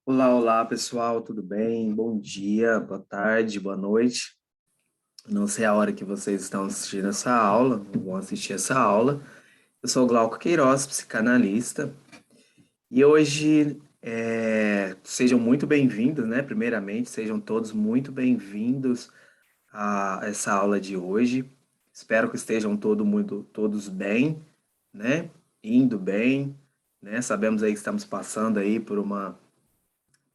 Olá, olá, pessoal, tudo bem? Bom dia, boa tarde, boa noite. Não sei a hora que vocês estão assistindo essa aula, ou vão assistir essa aula. Eu sou o Glauco Queiroz, psicanalista, e hoje sejam muito bem-vindos, né? Primeiramente, sejam todos muito bem-vindos a essa aula de hoje. Espero que estejam todos bem, né? Indo bem, né? Sabemos aí que estamos passando aí por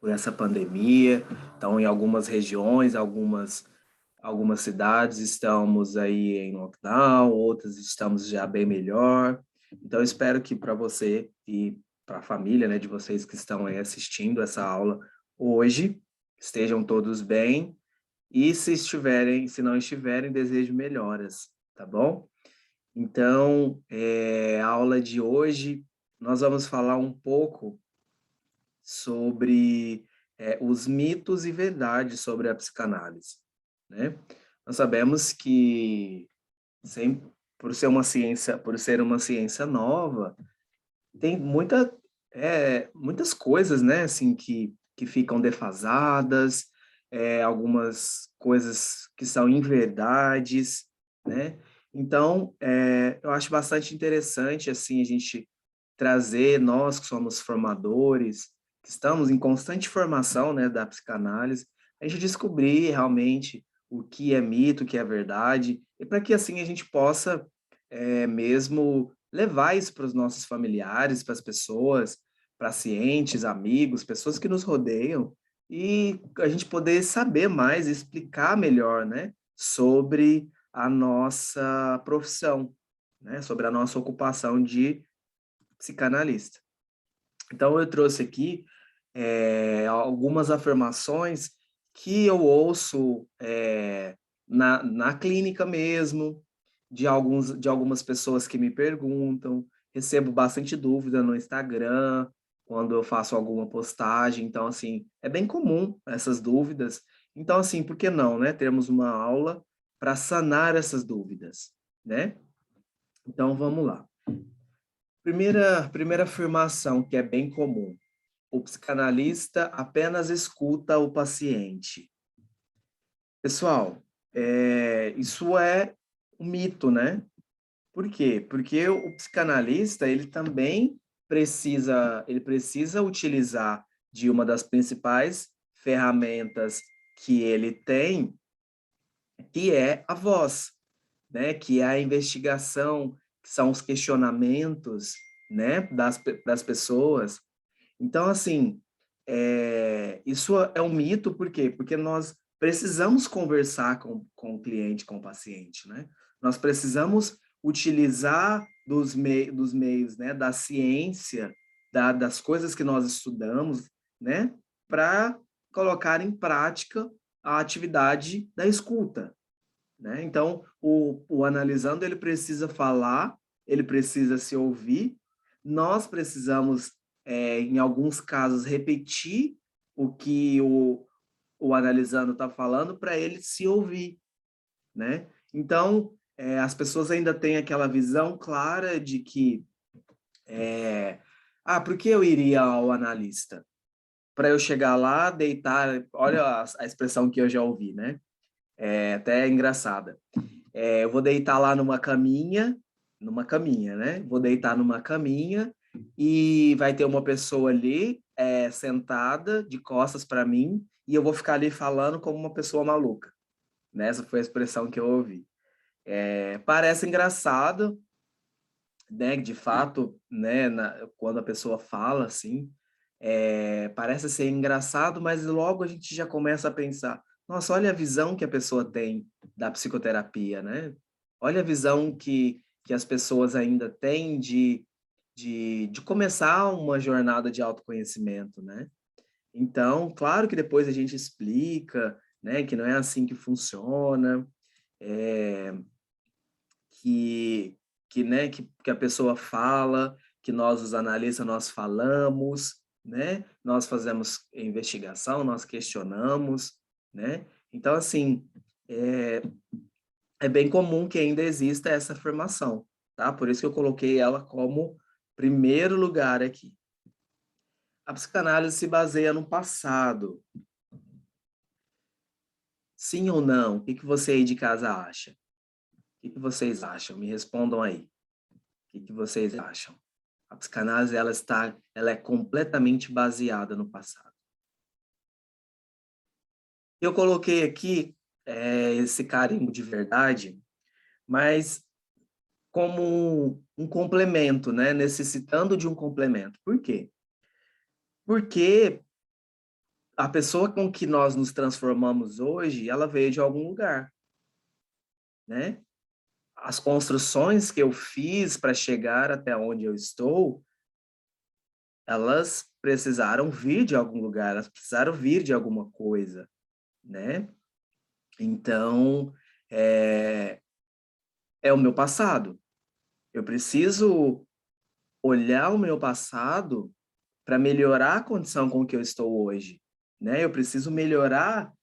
essa pandemia. Então, em algumas regiões, algumas cidades estamos aí em lockdown, outras estamos já bem melhor. Então, eu espero que para você e para a família, né, de vocês que estão aí assistindo essa aula hoje, estejam todos bem. E se não estiverem, desejo melhoras, tá bom? Então, a aula de hoje, nós vamos falar um pouco sobre os mitos e verdades sobre a psicanálise, né? Nós sabemos que sem, por ser uma ciência nova, tem muitas coisas, né, assim, que ficam defasadas, algumas coisas que são inverdades, né? Então, eu acho bastante interessante, assim, a gente trazer, nós que somos formadores, que estamos em constante formação, né, da psicanálise, a gente descobrir realmente o que é mito, o que é verdade, e para que assim a gente possa mesmo levar isso para os nossos familiares, para as pessoas, pacientes, amigos, pessoas que nos rodeiam, e a gente poder saber mais, explicar melhor, né, sobre a nossa profissão, né, sobre a nossa ocupação de psicanalista. Então, eu trouxe aqui algumas afirmações que eu ouço na clínica mesmo, de algumas pessoas que me perguntam, recebo bastante dúvida no Instagram, quando eu faço alguma postagem, então, assim, é bem comum essas dúvidas. Então, assim, por que não, né? Termos uma aula para sanar essas dúvidas, né? Então, vamos lá. Primeira afirmação que é bem comum. O psicanalista apenas escuta o paciente. Pessoal, isso é um mito, né? Por quê? Porque o psicanalista, ele precisa utilizar de uma das principais ferramentas que ele tem, que é a voz, né? Que é a investigação, que são os questionamentos, né? Das pessoas. Então, assim, isso é um mito, por quê? Porque nós precisamos conversar com o cliente, com o paciente, né? Nós precisamos utilizar dos meios, né, da ciência, das coisas que nós estudamos, né, para colocar em prática a atividade da escuta, né? Então, o analisando, ele precisa falar, ele precisa se ouvir, nós precisamos, em alguns casos, repetir o que o analisando está falando para ele se ouvir, né? Então, as pessoas ainda têm aquela visão clara de que, por que eu iria ao analista? Para eu chegar lá, deitar, olha a expressão que eu já ouvi, né? É até engraçada. Eu vou deitar lá numa caminha, né? Vou deitar numa caminha e vai ter uma pessoa ali sentada de costas para mim e eu vou ficar ali falando como uma pessoa maluca. Né? Essa foi a expressão que eu ouvi. Parece engraçado, né? De fato, né? Quando a pessoa fala assim, parece ser engraçado, mas logo a gente já começa a pensar, nossa, olha a visão que a pessoa tem da psicoterapia, né? Olha a visão que as pessoas ainda têm de começar uma jornada de autoconhecimento, né? Então, claro que depois a gente explica, né, que não é assim que funciona, é, que, né, que a pessoa fala, que nós, os analistas, nós falamos, né? Nós fazemos investigação, nós questionamos, né? Então, assim, é, é bem comum que ainda exista essa afirmação, tá? Por isso que eu coloquei ela como primeiro lugar aqui. A psicanálise se baseia no passado. Sim ou não? O que você aí de casa acha? O que vocês acham? Me respondam aí. O que vocês acham? A psicanálise ela é completamente baseada no passado. Eu coloquei aqui esse carimbo de verdade, mas como um complemento, né? Necessitando de um complemento. Por quê? Porque a pessoa com que nós nos transformamos hoje, ela veio de algum lugar, né? As construções que eu fiz para chegar até onde eu estou, elas precisaram vir de algum lugar, elas precisaram vir de alguma coisa, né? Então, é o meu passado. Eu preciso olhar o meu passado para melhorar a condição com que eu estou hoje, né? Eu preciso melhorar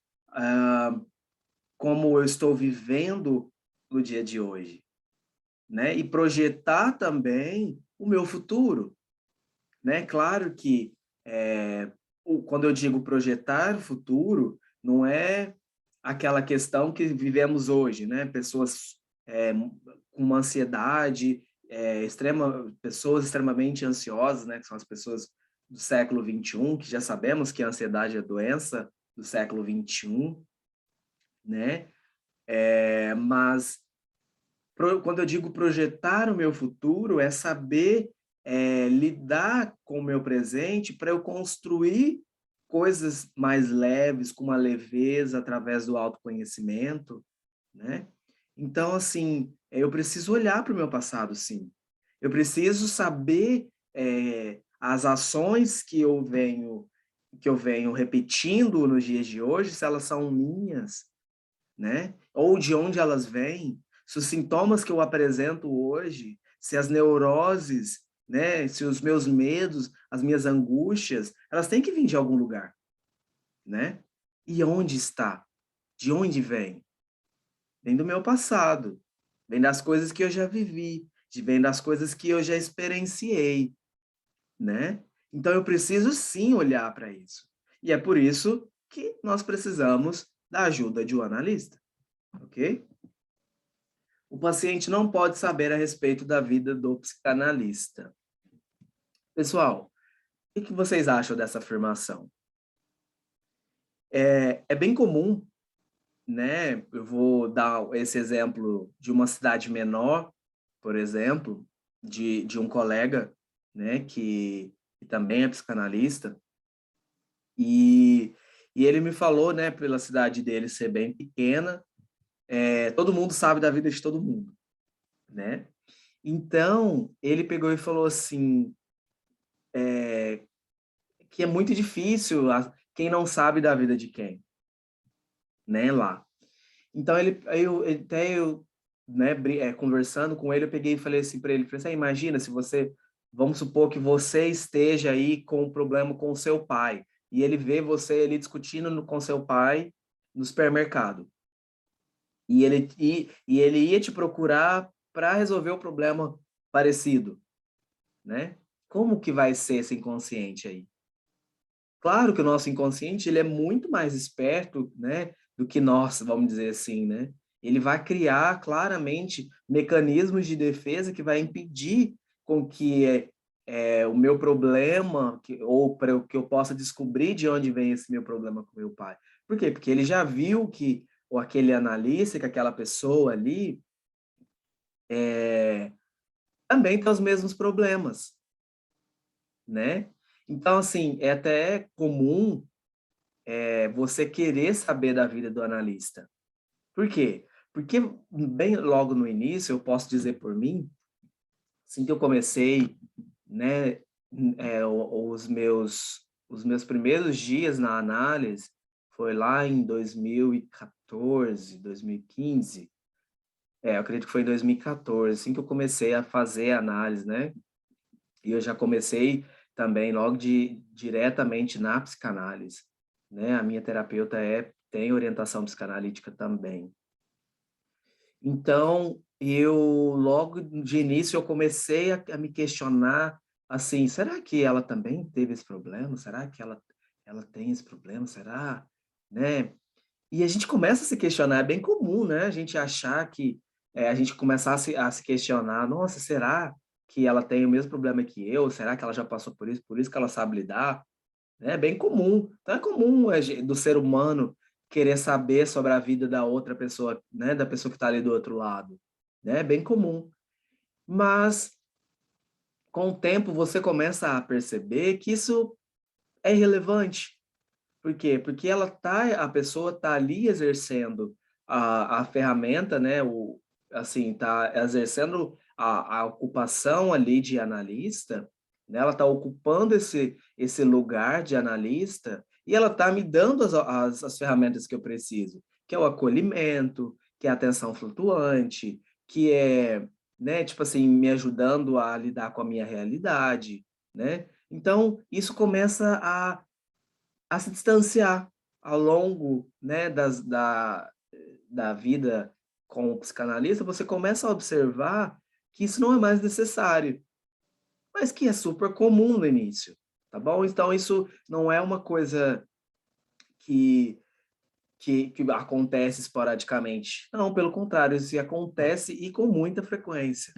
como eu estou vivendo no dia de hoje, né? E projetar também o meu futuro, né? Claro que quando eu digo projetar o futuro, não é aquela questão que vivemos hoje, né? Pessoas com uma ansiedade pessoas extremamente ansiosas, né? Que são as pessoas do século XXI, que já sabemos que a ansiedade é a doença do século XXI, né? Mas quando eu digo projetar o meu futuro, é saber lidar com o meu presente para eu construir coisas mais leves, com uma leveza, através do autoconhecimento, né? Então, assim, eu preciso olhar para o meu passado, sim. Eu preciso saber as ações que eu venho repetindo nos dias de hoje, se elas são minhas, né? Ou de onde elas vêm, se os sintomas que eu apresento hoje, se as neuroses, né? Se os meus medos, as minhas angústias, elas têm que vir de algum lugar, né? E onde está? De onde vem? Vem do meu passado, vem das coisas que eu já vivi, vem das coisas que eu já experienciei, né? Então eu preciso sim olhar para isso. E é por isso que nós precisamos da ajuda de um analista, ok? O paciente não pode saber a respeito da vida do psicanalista. Pessoal, o que vocês acham dessa afirmação? É bem comum, né? Eu vou dar esse exemplo de uma cidade menor, por exemplo, de um colega, né, que também é psicanalista, e, e ele me falou, né, pela cidade dele ser bem pequena, todo mundo sabe da vida de todo mundo, né? Então, ele pegou e falou assim, que é muito difícil quem não sabe da vida de quem, né, lá. Então, até eu, né, conversando com ele, eu peguei e falei assim para ele, falei assim, imagina se você, vamos supor que você esteja aí com um problema com o seu pai, e ele vê você ali discutindo com seu pai no supermercado, e ele ia te procurar para resolver o problema parecido, né? Como que vai ser esse inconsciente aí? Claro que o nosso inconsciente ele é muito mais esperto, né, do que nós, vamos dizer assim, né? Ele vai criar claramente mecanismos de defesa que vai impedir com que o meu problema, ou para que eu possa descobrir de onde vem esse meu problema com meu pai. Por quê? Porque ele já viu que ou aquele analista, que aquela pessoa ali também tem os mesmos problemas, né? Então, assim, é até comum você querer saber da vida do analista. Por quê? Porque bem logo no início, eu posso dizer por mim, assim que eu comecei, né, os meus primeiros dias na análise foi lá em 2014, 2015. Eu acredito que foi em 2014, assim que eu comecei a fazer a análise, né? E eu já comecei também logo diretamente na psicanálise, né? A minha terapeuta tem orientação psicanalítica também. Então, eu logo de início eu comecei a me questionar assim, será que ela também teve esse problema? Será que ela tem esse problema? Será? Né? E a gente começa a se questionar, é bem comum, né? A gente achar que, a gente começar a se questionar, nossa, será que ela tem o mesmo problema que eu? Será que ela já passou por isso que ela sabe lidar? É bem comum. Então é comum do ser humano querer saber sobre a vida da outra pessoa, né? Da pessoa que está ali do outro lado. Né? É bem comum. Mas, com o tempo, você começa a perceber que isso é irrelevante. Por quê? Porque a pessoa está ali exercendo a ferramenta, né? Assim, está exercendo a ocupação ali de analista, né? Ela está ocupando esse lugar de analista e ela está me dando as ferramentas que eu preciso, que é o acolhimento, que é a atenção flutuante, que é, né, tipo assim, me ajudando a lidar com a minha realidade, né? Então, isso começa a se distanciar ao longo, né, da vida com o psicanalista, você começa a observar que isso não é mais necessário, mas que é super comum no início, tá bom? Então isso não é uma coisa que, que acontece esporadicamente. Não, pelo contrário, isso acontece e com muita frequência.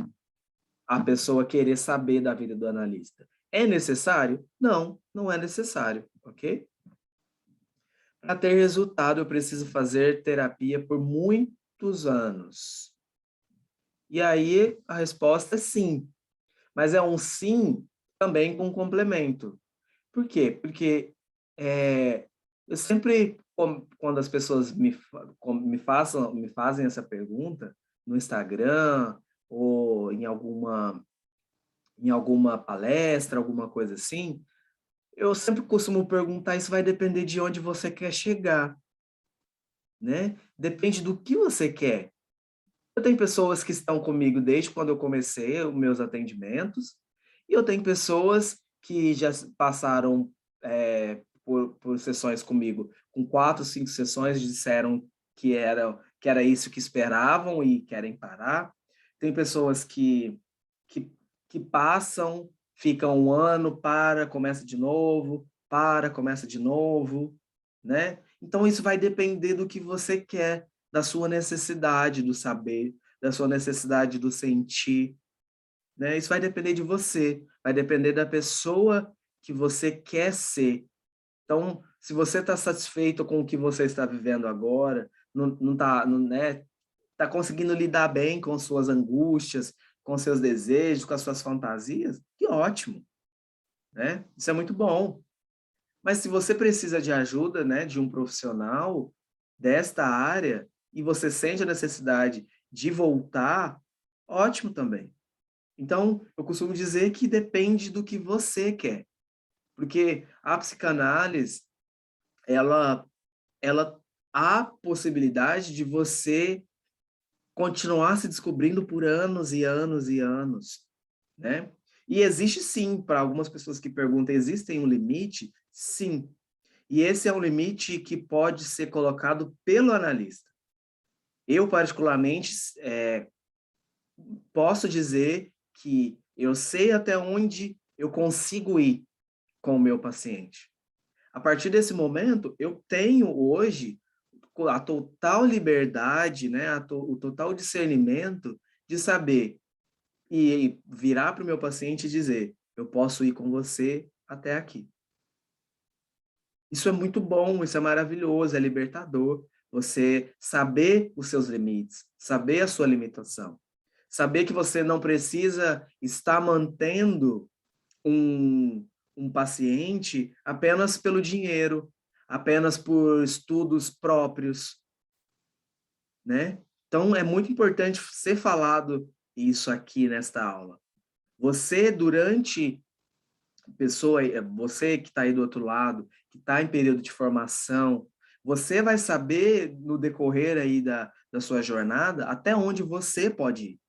A pessoa querer saber da vida do analista. É necessário? Não, não é necessário, ok? Para ter resultado, eu preciso fazer terapia por muitos anos. E aí a resposta é sim, mas é um sim também com complemento. Por quê? Porque eu sempre, quando as pessoas me fazem essa pergunta no Instagram ou em alguma palestra, alguma coisa assim, eu sempre costumo perguntar, isso vai depender de onde você quer chegar, né? Depende do que você quer. Eu tenho pessoas que estão comigo desde quando eu comecei os meus atendimentos, e eu tenho pessoas que já passaram por sessões comigo, com 4, 5 sessões, disseram que era isso que esperavam e querem parar. Tem pessoas que, que passam, ficam um ano, começa de novo, começa de novo, né? Então isso vai depender do que você quer, da sua necessidade do saber, da sua necessidade do sentir, né? Isso vai depender de você, vai depender da pessoa que você quer ser. Então, se você está satisfeito com o que você está vivendo agora, não está, né, tá conseguindo lidar bem com suas angústias, com seus desejos, com as suas fantasias, que ótimo, né? Isso é muito bom. Mas se você precisa de ajuda, né, de um profissional desta área e você sente a necessidade de voltar, ótimo também. Então, eu costumo dizer que depende do que você quer, porque a psicanálise, ela, ela há possibilidade de você continuar se descobrindo por anos e anos e anos, né? E existe sim, para algumas pessoas que perguntam, existe um limite? Sim. E esse é um limite que pode ser colocado pelo analista. Eu, particularmente, posso dizer que eu sei até onde eu consigo ir com o meu paciente. A partir desse momento, eu tenho hoje a total liberdade, né, o total discernimento de saber e virar para o meu paciente e dizer: eu posso ir com você até aqui. Isso é muito bom, isso é maravilhoso, é libertador. Você saber os seus limites, saber a sua limitação, saber que você não precisa estar mantendo um paciente apenas pelo dinheiro, apenas por estudos próprios, né? Então, é muito importante ser falado isso aqui nesta aula. Você, durante você que está aí do outro lado, que está em período de formação, você vai saber no decorrer aí da sua jornada até onde você pode ir.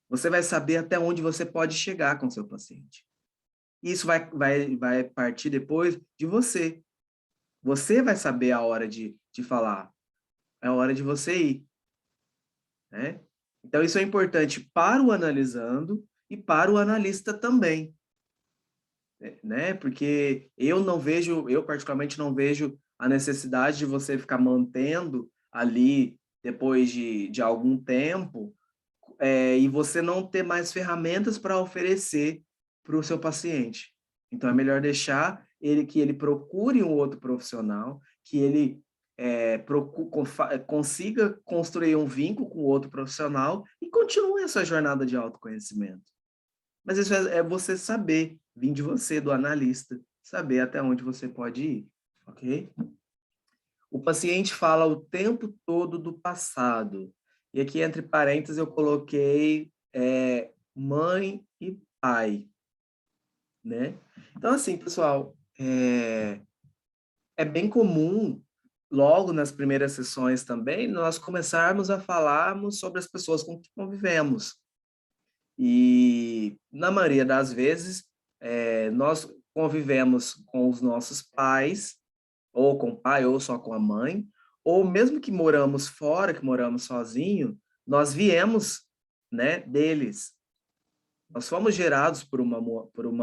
Você vai saber até onde você pode chegar com seu paciente. E isso vai partir depois de você. Você vai saber a hora de falar. É a hora de você ir, né? Então, isso é importante para o analisando e para o analista também. né? Porque eu particularmente não vejo a necessidade de você ficar mantendo ali depois de algum tempo, e você não ter mais ferramentas para oferecer para o seu paciente. Então, é melhor deixar que ele procure um outro profissional, que ele consiga construir um vínculo com outro profissional e continue essa jornada de autoconhecimento. Mas isso é você saber, vir de você, do analista, saber até onde você pode ir, ok? O paciente fala o tempo todo do passado. E aqui, entre parênteses, eu coloquei mãe e pai, né? Então, assim, pessoal, é bem comum, logo nas primeiras sessões também, nós começarmos a falarmos sobre as pessoas com que convivemos. E, na maioria das vezes, nós convivemos com os nossos pais, ou com o pai, ou só com a mãe, ou mesmo que moramos fora, que moramos sozinho, nós viemos, né, deles. Nós fomos gerados por uma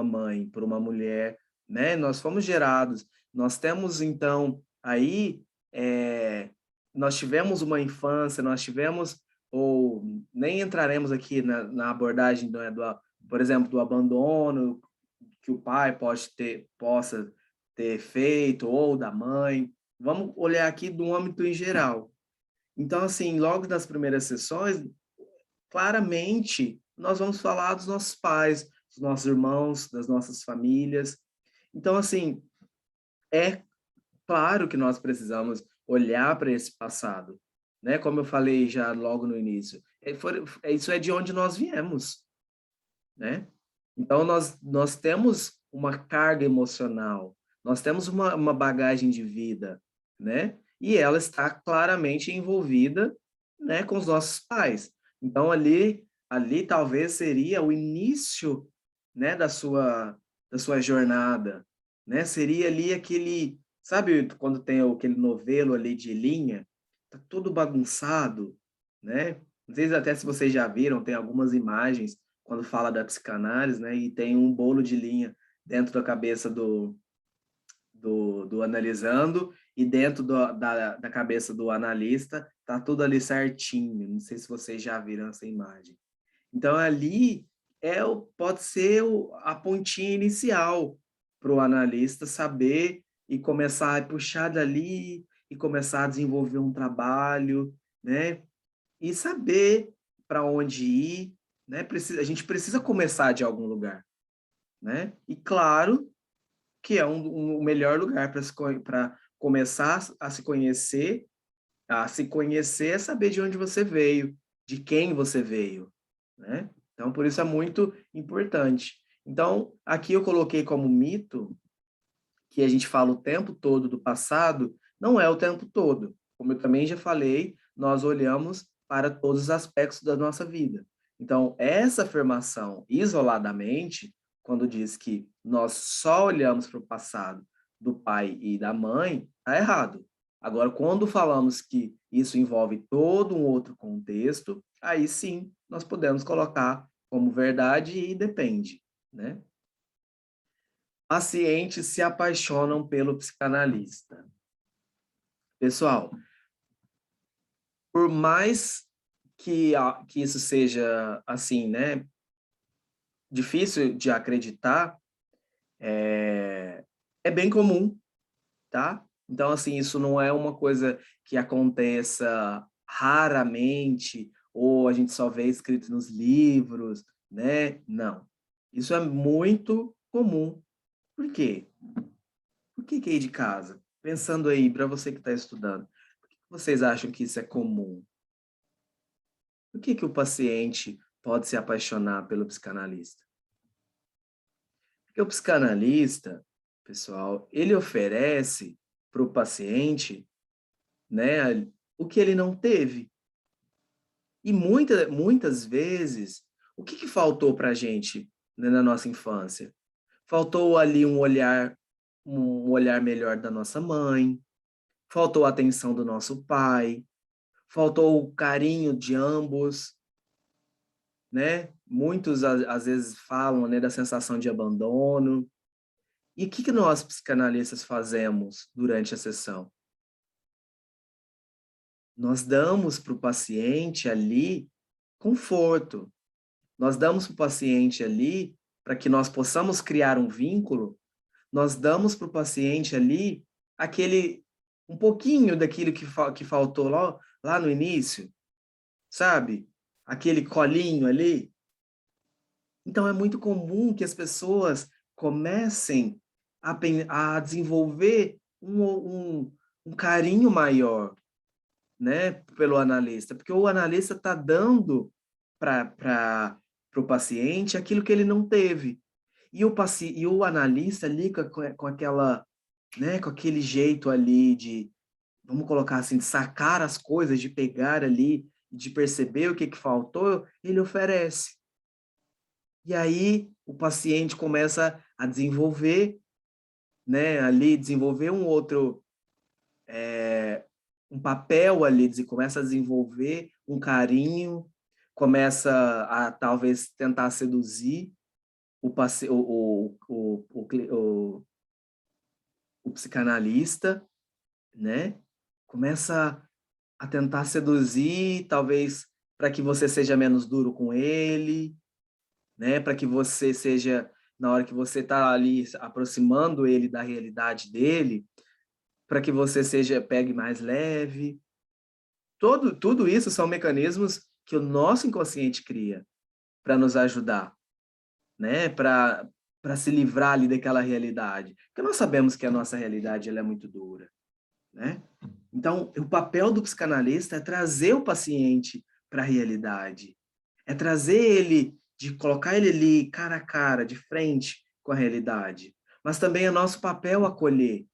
mãe, por uma mulher, né? Nós fomos gerados. Nós temos, então, aí, nós tivemos uma infância, nós tivemos, ou nem entraremos aqui na abordagem, por exemplo, do abandono que o pai possa ter feito, ou da mãe. Vamos olhar aqui do âmbito em geral. Então, assim, logo nas primeiras sessões, claramente, nós vamos falar dos nossos pais, dos nossos irmãos, das nossas famílias. Então, assim, é claro que nós precisamos olhar para esse passado, né? Como eu falei já logo no início, isso é de onde nós viemos, né? Então, nós temos uma carga emocional, nós temos uma bagagem de vida, né? E ela está claramente envolvida, né, com os nossos pais. Então, ali talvez seria o início, né, da sua jornada, né? Seria ali aquele, sabe, quando tem aquele novelo ali de linha, tá tudo bagunçado, né? Não sei até se vocês já viram, tem algumas imagens quando fala da psicanálise, né? E tem um bolo de linha dentro da cabeça do analisando e dentro da cabeça do analista, tá tudo ali certinho. Não sei se vocês já viram essa imagem. Então, ali pode ser a pontinha inicial para o analista saber e começar a puxar dali e começar a desenvolver um trabalho, né? E saber para onde ir, né? A gente precisa começar de algum lugar, né? E claro que é o melhor lugar para começar a se conhecer é saber de onde você veio, de quem você veio, né? Então, por isso é muito importante. Então, aqui eu coloquei como mito que a gente fala o tempo todo do passado, não é o tempo todo. Como eu também já falei, nós olhamos para todos os aspectos da nossa vida. Então, essa afirmação isoladamente, quando diz que nós só olhamos para o passado do pai e da mãe, está errado. Agora, quando falamos que isso envolve todo um outro contexto, aí sim nós podemos colocar como verdade e depende, né? Pacientes se apaixonam pelo psicanalista. Pessoal, por mais que isso seja, assim, né, difícil de acreditar, é bem comum, tá? Então, assim, isso não é uma coisa que aconteça raramente, ou a gente só vê escrito nos livros, né? Não. Isso é muito comum. Por quê? Por que ir de casa? Pensando aí, para você que está estudando, por que vocês acham que isso é comum? Por que o paciente pode se apaixonar pelo psicanalista? Porque o psicanalista, pessoal, ele oferece para o paciente, né, o que ele não teve. E muitas vezes, o que faltou para a gente, né, na nossa infância? Faltou ali um olhar melhor da nossa mãe, faltou a atenção do nosso pai, faltou o carinho de ambos, né? Muitos às vezes falam, né, da sensação de abandono. E o que nós, psicanalistas, fazemos durante a sessão? Nós damos para o paciente ali conforto. Nós damos para o paciente ali, para que nós possamos criar um vínculo, nós damos para o paciente ali um pouquinho daquilo que faltou lá no início, sabe? Aquele colinho ali. Então, é muito comum que as pessoas comecem a desenvolver um carinho maior, né, pelo analista, porque o analista está dando para o paciente aquilo que ele não teve. E o analista ali com aquela, né, com aquele jeito ali de, vamos colocar assim, de sacar as coisas, de pegar ali, de perceber o que faltou, ele oferece. E aí o paciente começa a desenvolver, né, ali, desenvolver um papel ali, começa a desenvolver um carinho, começa a talvez tentar seduzir o psicanalista, né? Começa a tentar seduzir, talvez para que você seja menos duro com ele, né? Para que você seja, na hora que você está ali aproximando ele da realidade dele, para que você pegue mais leve. Tudo isso são mecanismos que o nosso inconsciente cria para nos ajudar, né? Para se livrar ali daquela realidade. Porque nós sabemos que a nossa realidade ela é muito dura, né? Então, o papel do psicanalista é trazer o paciente para a realidade, é trazer ele, de colocar ele ali cara a cara, de frente com a realidade. Mas também é nosso papel acolher,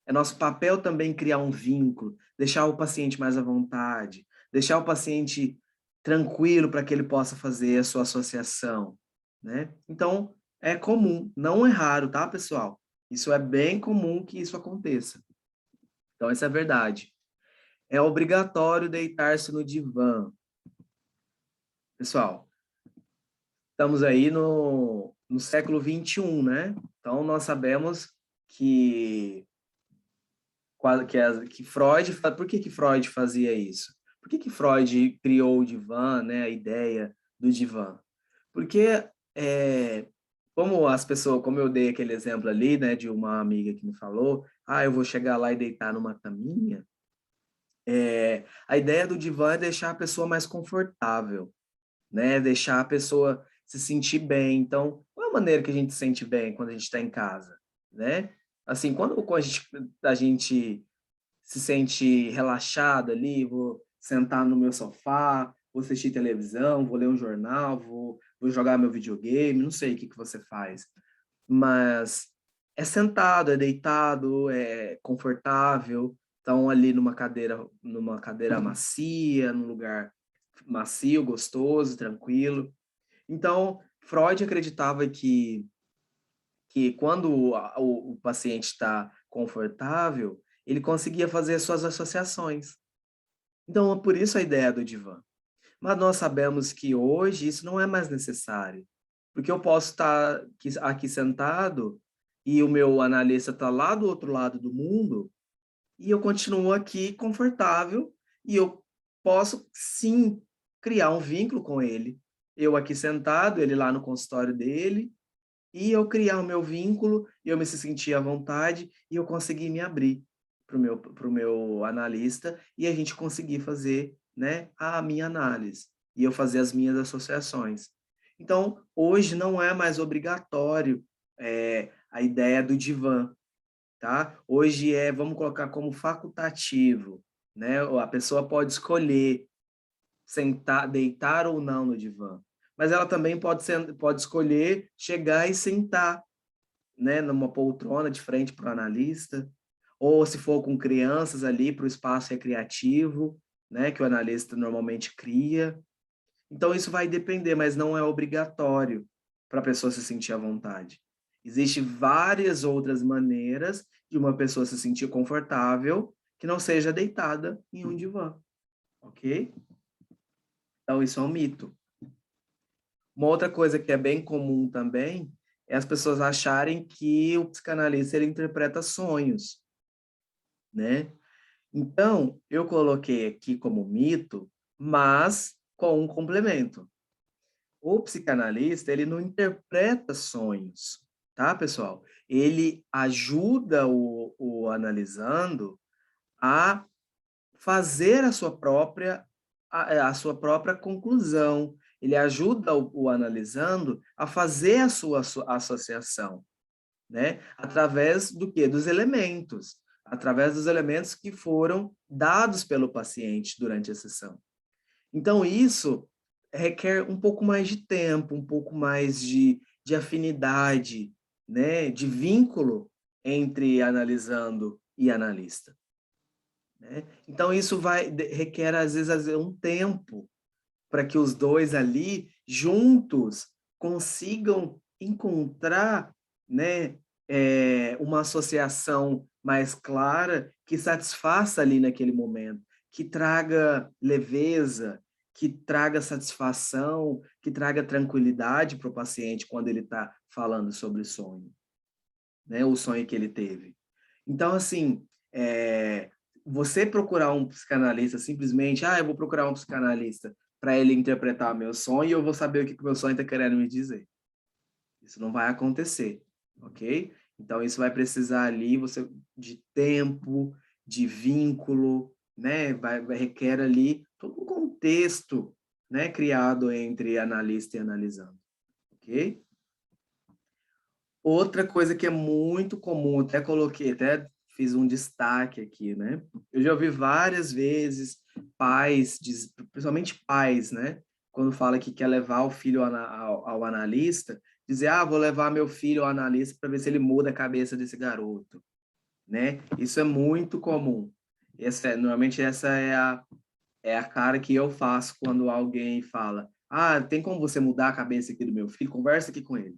é nosso papel também criar um vínculo, deixar o paciente mais à vontade, deixar o paciente tranquilo para que ele possa fazer a sua associação, né? Então, é comum, não é raro, tá, pessoal? Isso é bem comum que isso aconteça. Então, essa é a verdade. É obrigatório deitar-se no divã. Pessoal, estamos aí no século XXI, né? Então, nós sabemos que que Freud, por que Freud fazia isso? Por que Freud criou o divã, né, a ideia do divã? Porque como as pessoas, como eu dei aquele exemplo ali, né, de uma amiga que me falou, eu vou chegar lá e deitar numa caminha, a ideia do divã é deixar a pessoa mais confortável, né, deixar a pessoa se sentir bem. Então, qual é a maneira que a gente se sente bem quando a gente está em casa, né? Assim, quando a gente se sente relaxado ali, vou sentar no meu sofá, vou assistir televisão, vou ler um jornal, vou jogar meu videogame, não sei o que você faz. Mas é sentado, é deitado, é confortável, estão ali numa cadeira macia, num lugar macio, gostoso, tranquilo. Então, Freud acreditava que quando o paciente está confortável, ele conseguia fazer suas associações. Então, é por isso a ideia do divã. Mas nós sabemos que hoje isso não é mais necessário, porque eu posso estar aqui sentado e o meu analista está lá do outro lado do mundo e eu continuo aqui confortável e eu posso, sim, criar um vínculo com ele. Eu aqui sentado, ele lá no consultório dele, e eu criar o meu vínculo, e eu me sentir à vontade, e eu conseguir me abrir pro meu analista, e a gente conseguir fazer, né, a minha análise, e eu fazer as minhas associações. Então, hoje não é mais obrigatório a ideia do divã, tá? Hoje vamos colocar como facultativo, né? A pessoa pode escolher sentar, deitar ou não no divã. Mas ela também pode escolher chegar e sentar, né, numa poltrona de frente para o analista, ou se for com crianças ali para o espaço recreativo, né, que o analista normalmente cria. Então isso vai depender, mas não é obrigatório para a pessoa se sentir à vontade. Existem várias outras maneiras de uma pessoa se sentir confortável que não seja deitada em um divã, ok? Então isso é um mito. Uma outra coisa que é bem comum também é as pessoas acharem que o psicanalista ele interpreta sonhos, né? Então, eu coloquei aqui como mito, mas com um complemento. O psicanalista, ele não interpreta sonhos, tá, pessoal? Ele ajuda o analisando a fazer a sua própria conclusão. Ele ajuda o analisando a fazer a sua associação, né? Através do quê? Dos elementos. Através dos elementos que foram dados pelo paciente durante a sessão. Então, isso requer um pouco mais de tempo, um pouco mais de afinidade, né? De vínculo entre analisando e analista. Né? Então, isso requer, às vezes, um tempo para que os dois ali, juntos, consigam encontrar, né, uma associação mais clara que satisfaça ali naquele momento, que traga leveza, que traga satisfação, que traga tranquilidade para o paciente quando ele está falando sobre o sonho, né, o sonho que ele teve. Então, assim, você procurar um psicanalista simplesmente, eu vou procurar um psicanalista para ele interpretar meu sonho e eu vou saber o que o meu sonho está querendo me dizer. Isso não vai acontecer, ok? Então, isso vai precisar ali de tempo, de vínculo, né? Vai requer ali todo um contexto, né? Criado entre analista e analisando, ok? Outra coisa que é muito comum, até fiz um destaque aqui, né? Eu já ouvi várias vezes pais, principalmente pais, né? Quando fala que quer levar o filho ao analista, dizer, vou levar meu filho ao analista para ver se ele muda a cabeça desse garoto, né? Isso é muito comum. Normalmente essa é a cara que eu faço quando alguém fala, tem como você mudar a cabeça aqui do meu filho? Conversa aqui com ele.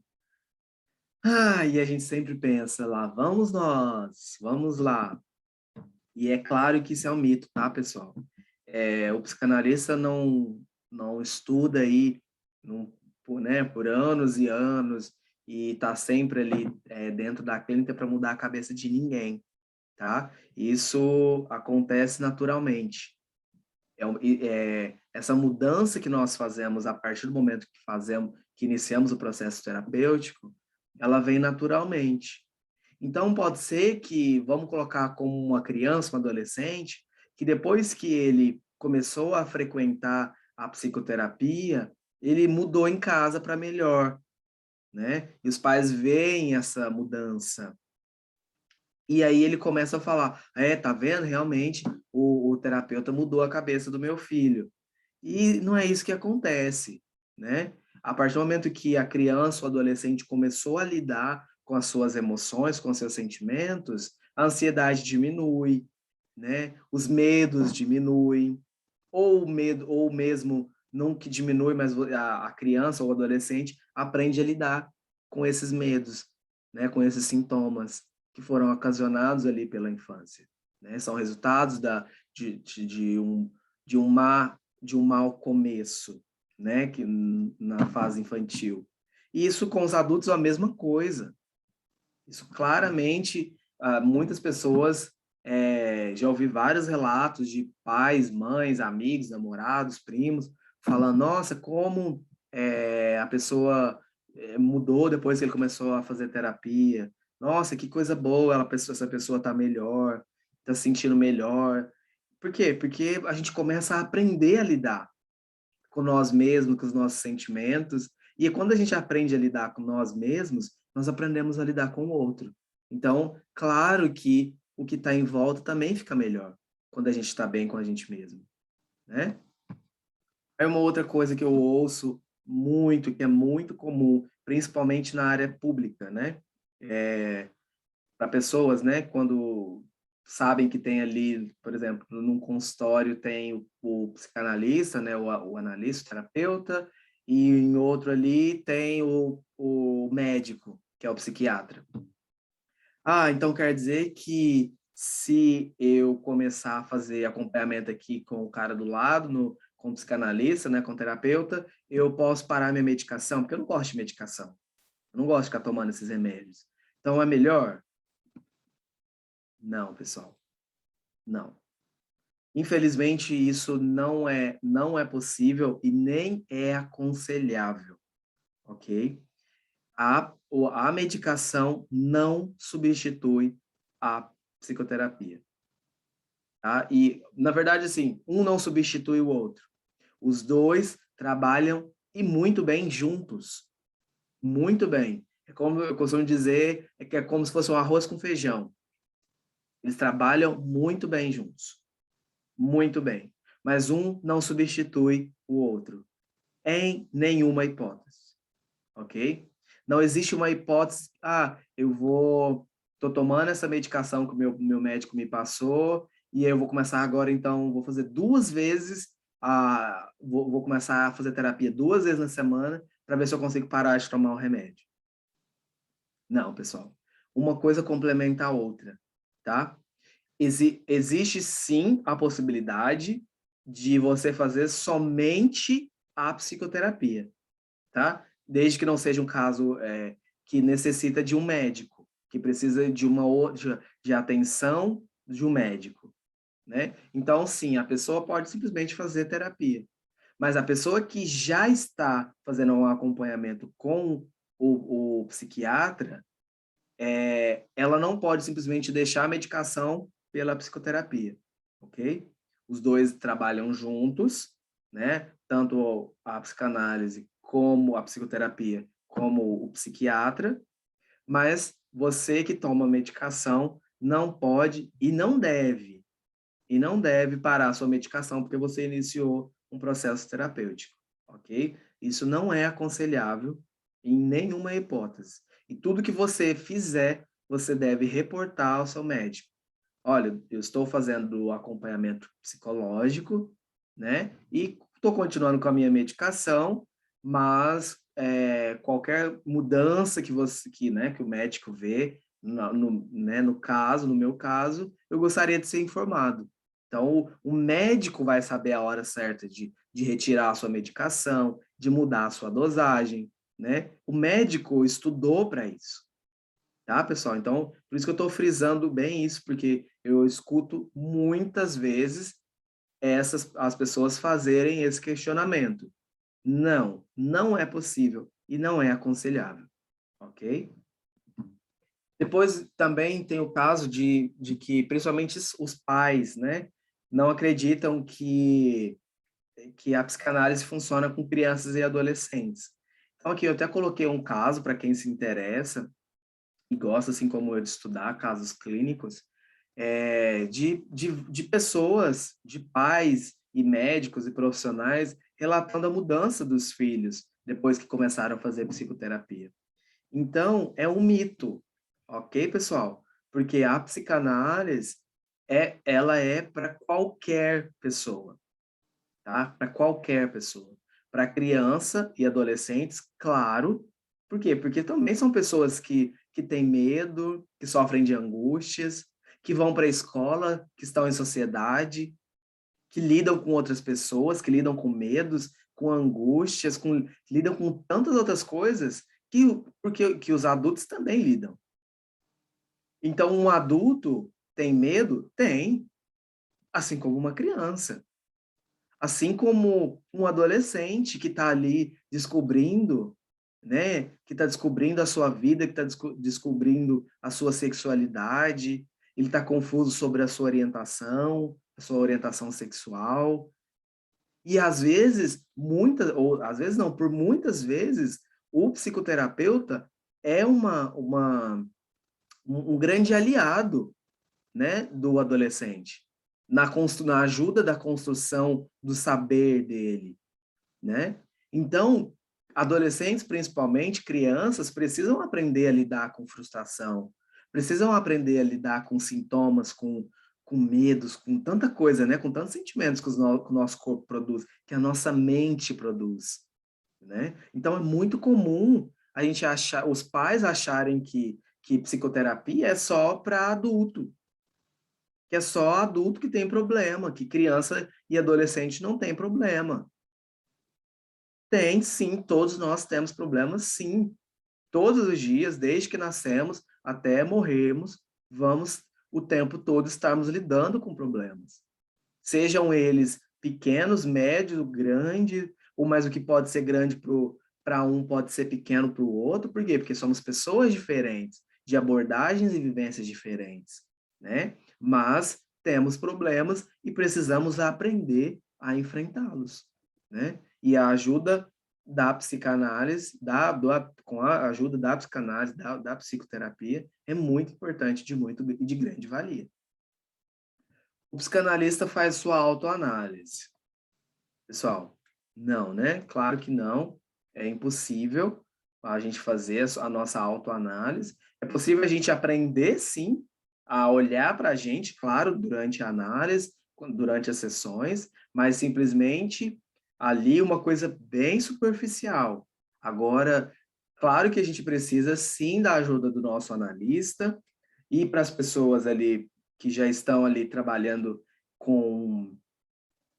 E a gente sempre pensa lá, vamos nós, vamos lá. E é claro que isso é um mito, tá, pessoal? O psicanalista não estuda aí por anos e anos e está sempre ali dentro da clínica para mudar a cabeça de ninguém, tá? Isso acontece naturalmente. Essa mudança que nós fazemos a partir do momento que iniciamos o processo terapêutico, ela vem naturalmente. Então, pode ser que, vamos colocar como uma criança, um adolescente, que depois que ele começou a frequentar a psicoterapia, ele mudou em casa para melhor, né? E os pais veem essa mudança. E aí ele começa a falar, tá vendo? Realmente o terapeuta mudou a cabeça do meu filho. E não é isso que acontece, né? A partir do momento que a criança ou adolescente começou a lidar com as suas emoções, com os seus sentimentos, a ansiedade diminui, né? Os medos diminuem, ou o medo, ou mesmo não que diminui, mas a criança ou o adolescente aprende a lidar com esses medos, né? Com esses sintomas que foram ocasionados ali pela infância, né? São resultados de um mau começo, né? Que na fase infantil. E isso com os adultos é a mesma coisa. Isso claramente, muitas pessoas já ouvi vários relatos de pais, mães, amigos, namorados, primos, falando, nossa, como a pessoa mudou depois que ele começou a fazer terapia. Nossa, que coisa boa, essa pessoa está melhor, está se sentindo melhor. Por quê? Porque a gente começa a aprender a lidar com nós mesmos, com os nossos sentimentos. E quando a gente aprende a lidar com nós mesmos, nós aprendemos a lidar com o outro. Então, claro que o que está em volta também fica melhor quando a gente está bem com a gente mesmo, né? É uma outra coisa que eu ouço muito, que é muito comum, principalmente na área pública, né? Para pessoas, né, quando sabem que tem ali, por exemplo, num consultório tem o psicanalista, né, o analista, o terapeuta, e em outro ali tem o médico, que é o psiquiatra. Então quer dizer que se eu começar a fazer acompanhamento aqui com o cara do lado, com o psicanalista, né, com o terapeuta, eu posso parar minha medicação, porque eu não gosto de medicação. Eu não gosto de ficar tomando esses remédios. Então, é melhor? Não, pessoal. Não. Infelizmente, isso não é possível e nem é aconselhável, ok? A medicação não substitui a psicoterapia, tá? E, na verdade, assim, um não substitui o outro. Os dois trabalham e muito bem juntos. Muito bem. É como eu costumo dizer, é que é como se fosse um arroz com feijão. Eles trabalham muito bem juntos. Muito bem. Mas um não substitui o outro. Em nenhuma hipótese. Ok? Não existe uma hipótese, tô tomando essa medicação que o meu médico me passou, e eu vou começar agora, então, vou fazer 2 vezes, vou começar a fazer terapia 2 vezes na semana, para ver se eu consigo parar de tomar o remédio. Não, pessoal. Uma coisa complementa a outra, tá? Existe sim a possibilidade de você fazer somente a psicoterapia, tá? Desde que não seja um caso que necessita de um médico, que precisa de de atenção de um médico, né? Então, sim, a pessoa pode simplesmente fazer terapia, mas a pessoa que já está fazendo um acompanhamento com o psiquiatra, ela não pode simplesmente deixar a medicação pela psicoterapia, ok? Os dois trabalham juntos, né? Tanto a psicanálise como a psicoterapia, como o psiquiatra, mas você que toma medicação não pode e não deve parar a sua medicação porque você iniciou um processo terapêutico, ok? Isso não é aconselhável em nenhuma hipótese. E tudo que você fizer, você deve reportar ao seu médico. Olha, eu estou fazendo acompanhamento psicológico, né? E estou continuando com a minha medicação, mas qualquer mudança que o médico vê, no meu caso, eu gostaria de ser informado. Então, o médico vai saber a hora certa de retirar a sua medicação, de mudar a sua dosagem, né? O médico estudou para isso, tá, pessoal? Então, por isso que eu estou frisando bem isso, porque eu escuto muitas vezes as pessoas fazerem esse questionamento. Não, não é possível e não é aconselhável, ok? Depois também tem o caso de que, principalmente os pais, né, não acreditam que a psicanálise funciona com crianças e adolescentes. Então, aqui eu até coloquei um caso para quem se interessa e gosta, assim como eu, de estudar casos clínicos, de pessoas, de pais e médicos e profissionais relatando a mudança dos filhos depois que começaram a fazer psicoterapia. Então, é um mito, ok, pessoal? Porque a psicanálise, ela é para qualquer pessoa, tá? Para qualquer pessoa. Para criança e adolescentes, claro. Por quê? Porque também são pessoas que têm medo, que sofrem de angústias, que vão para a escola, que estão em sociedade, que lidam com outras pessoas, que lidam com medos, com angústias, lidam com tantas outras coisas que os adultos também lidam. Então, um adulto tem medo? Tem, assim como uma criança. Assim como um adolescente que está ali descobrindo, né? Que está descobrindo a sua vida, que está descobrindo a sua sexualidade, ele está confuso sobre a sua orientação sexual. E às vezes, ou às vezes não, por muitas vezes, o psicoterapeuta é um grande aliado, né, do adolescente, na ajuda da construção do saber dele, né? Então, adolescentes, principalmente crianças, precisam aprender a lidar com frustração, precisam aprender a lidar com sintomas, com medos, com tanta coisa, né? Com tantos sentimentos que o nosso corpo produz, que a nossa mente produz, né? Então, é muito comum a gente os pais acharem que psicoterapia é só para adulto, que é só adulto que tem problema, que criança e adolescente não tem problema. Tem, sim, todos nós temos problemas, sim. Todos os dias, desde que nascemos até morrermos, vamos o tempo todo estarmos lidando com problemas. Sejam eles pequenos, médios, grandes, ou mais o que pode ser grande para um pode ser pequeno para o outro. Por quê? Porque somos pessoas diferentes, de abordagens e vivências diferentes, né? Mas temos problemas e precisamos aprender a enfrentá-los, né? E a ajuda da psicanálise, com a ajuda da psicanálise, da psicoterapia, é muito importante, de grande valia. O psicanalista faz sua autoanálise. Pessoal, não, né? Claro que não. É impossível a gente fazer a nossa autoanálise. É possível a gente aprender, sim, a olhar para a gente, claro, durante a análise, durante as sessões, mas simplesmente ali uma coisa bem superficial. Agora, claro que a gente precisa, sim, da ajuda do nosso analista e para as pessoas ali que já estão ali trabalhando com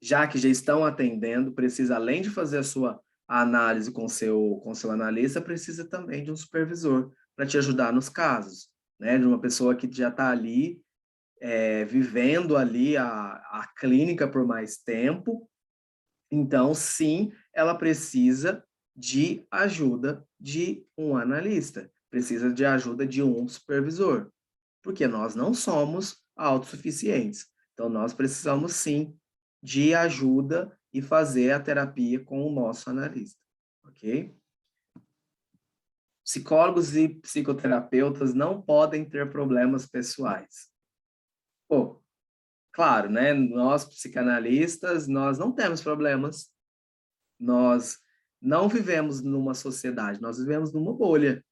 já que já estão atendendo, precisa, além de fazer a sua análise com seu analista, precisa também de um supervisor para te ajudar nos casos, né? De uma pessoa que já está ali, vivendo ali a clínica por mais tempo. Então, sim, ela precisa de ajuda de um analista, precisa de ajuda de um supervisor, porque nós não somos autossuficientes. Então, nós precisamos, sim, de ajuda e fazer a terapia com o nosso analista, ok? Psicólogos e psicoterapeutas não podem ter problemas pessoais. Pô, claro, né? Nós, psicanalistas, nós não temos problemas. Nós não vivemos numa sociedade, nós vivemos numa bolha,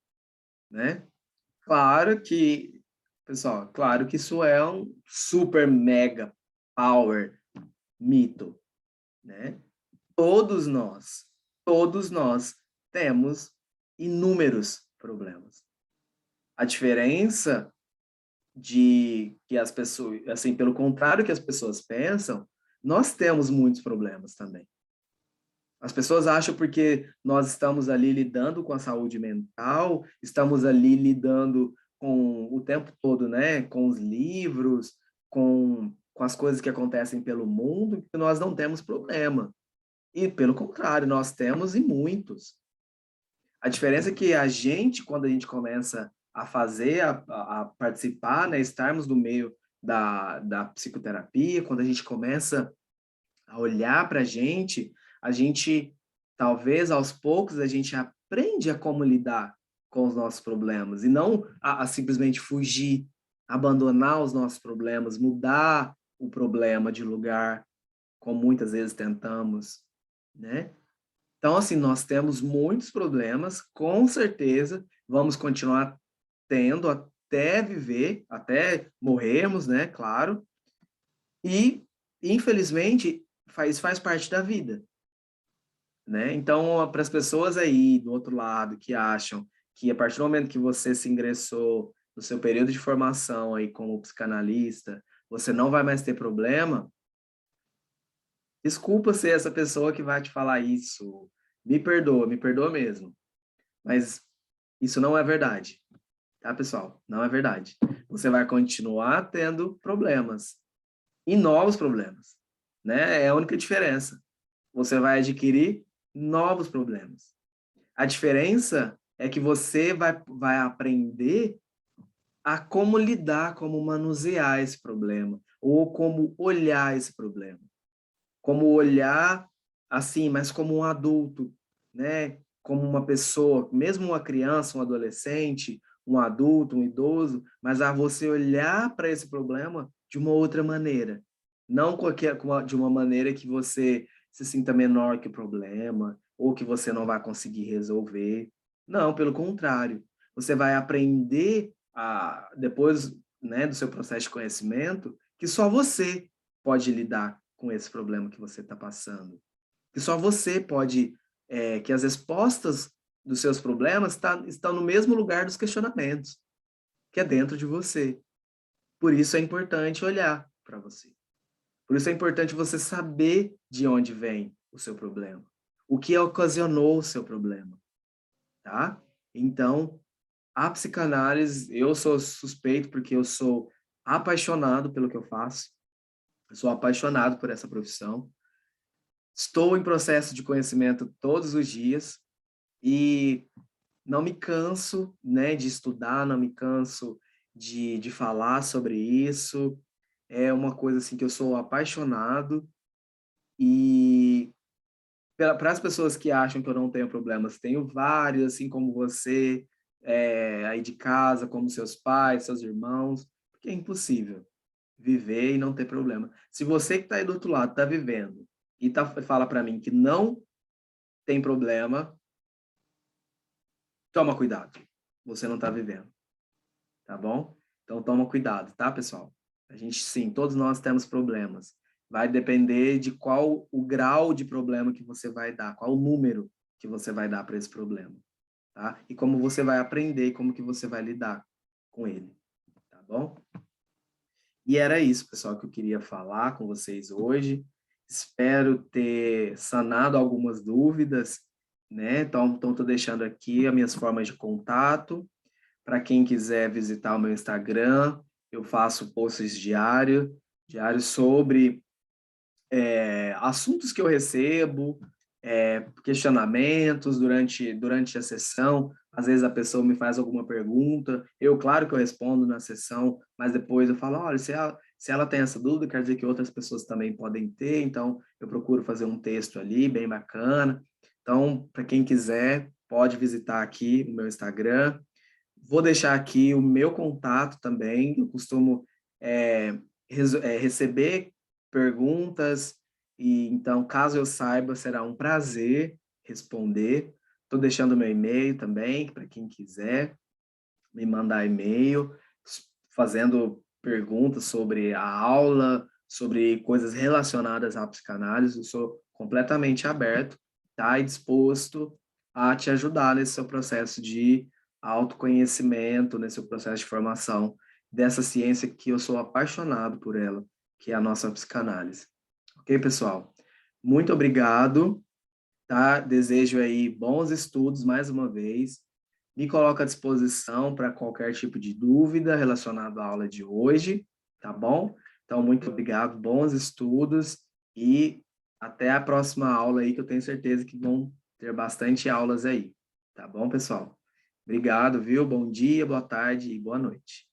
né? Claro que, pessoal, claro que isso é um super mega power mito, né? Todos nós temos inúmeros problemas. A diferença de que as pessoas, assim, pelo contrário que as pessoas pensam, nós temos muitos problemas também. As pessoas acham porque nós estamos ali lidando com a saúde mental, estamos ali lidando com o tempo todo, né, com os livros, com as coisas que acontecem pelo mundo, que nós não temos problema. E, pelo contrário, nós temos e muitos. A diferença é que a gente, quando a gente começa a fazer, a participar, né, estarmos no meio da psicoterapia, quando a gente começa a olhar para a gente, talvez aos poucos, a gente aprende a como lidar com os nossos problemas e não a simplesmente fugir, abandonar os nossos problemas, mudar o problema de lugar, como muitas vezes tentamos, né? Então, assim, nós temos muitos problemas, com certeza, vamos continuar tendo até viver, até morrermos, né? Claro. E, infelizmente, faz parte da vida, né? Então, para as pessoas aí do outro lado que acham que a partir do momento que você se ingressou no seu período de formação aí como psicanalista, você não vai mais ter problema, desculpa ser essa pessoa que vai te falar isso. Me perdoa mesmo. Mas isso não é verdade, tá, pessoal? Não é verdade. Você vai continuar tendo problemas e novos problemas, né? É a única diferença. Você vai adquirir novos problemas. A diferença é que você vai aprender a como lidar, como manusear esse problema, ou como olhar esse problema. Como olhar assim, mas como um adulto, né? Como uma pessoa, mesmo uma criança, um adolescente, um adulto, um idoso, mas a você olhar para esse problema de uma outra maneira. Não de uma maneira que você se sinta menor que o problema, ou que você não vai conseguir resolver. Não, pelo contrário. Você vai aprender depois, né, do seu processo de conhecimento, que só você pode lidar com esse problema que você está passando. Que só você pode, que as respostas dos seus problemas estão no mesmo lugar dos questionamentos, que é dentro de você. Por isso é importante olhar para você. Por isso é importante você saber de onde vem o seu problema. O que ocasionou o seu problema, tá? Então, a psicanálise, eu sou suspeito porque eu sou apaixonado pelo que eu faço, eu sou apaixonado por essa profissão, estou em processo de conhecimento todos os dias e não me canso, né, de estudar, não me canso de falar sobre isso. É uma coisa assim que eu sou apaixonado e para as pessoas que acham que eu não tenho problemas, tenho vários, assim como você, aí de casa, como seus pais, seus irmãos, porque é impossível viver e não ter problema. Se você que está aí do outro lado está vivendo e fala para mim que não tem problema, toma cuidado. Você não está vivendo, tá bom? Então toma cuidado, tá, pessoal? A gente, sim, todos nós temos problemas. Vai depender de qual o grau de problema que você vai dar, qual o número que você vai dar para esse problema, tá? E como você vai aprender, como que você vai lidar com ele, tá bom? E era isso, pessoal, que eu queria falar com vocês hoje. Espero ter sanado algumas dúvidas, né? Então, estou deixando aqui as minhas formas de contato. Para quem quiser visitar o meu Instagram, eu faço posts diários sobre assuntos que eu recebo, questionamentos durante a sessão. Às vezes a pessoa me faz alguma pergunta, claro que eu respondo na sessão, mas depois eu falo, olha, se ela tem essa dúvida, quer dizer que outras pessoas também podem ter, então eu procuro fazer um texto ali, bem bacana. Então, para quem quiser, pode visitar aqui o meu Instagram. Vou deixar aqui o meu contato também, eu costumo receber perguntas, e então, caso eu saiba, será um prazer responder. Estou deixando meu e-mail também, para quem quiser me mandar e-mail, fazendo perguntas sobre a aula, sobre coisas relacionadas à psicanálise. Eu sou completamente aberto, tá? E disposto a te ajudar nesse seu processo de autoconhecimento, nesse seu processo de formação dessa ciência que eu sou apaixonado por ela, que é a nossa psicanálise. Ok, pessoal? Muito obrigado, tá? Desejo aí bons estudos mais uma vez. Me coloco à disposição para qualquer tipo de dúvida relacionada à aula de hoje, tá bom? Então, muito obrigado, bons estudos e até a próxima aula aí, que eu tenho certeza que vão ter bastante aulas aí, tá bom, pessoal? Obrigado, viu? Bom dia, boa tarde e boa noite.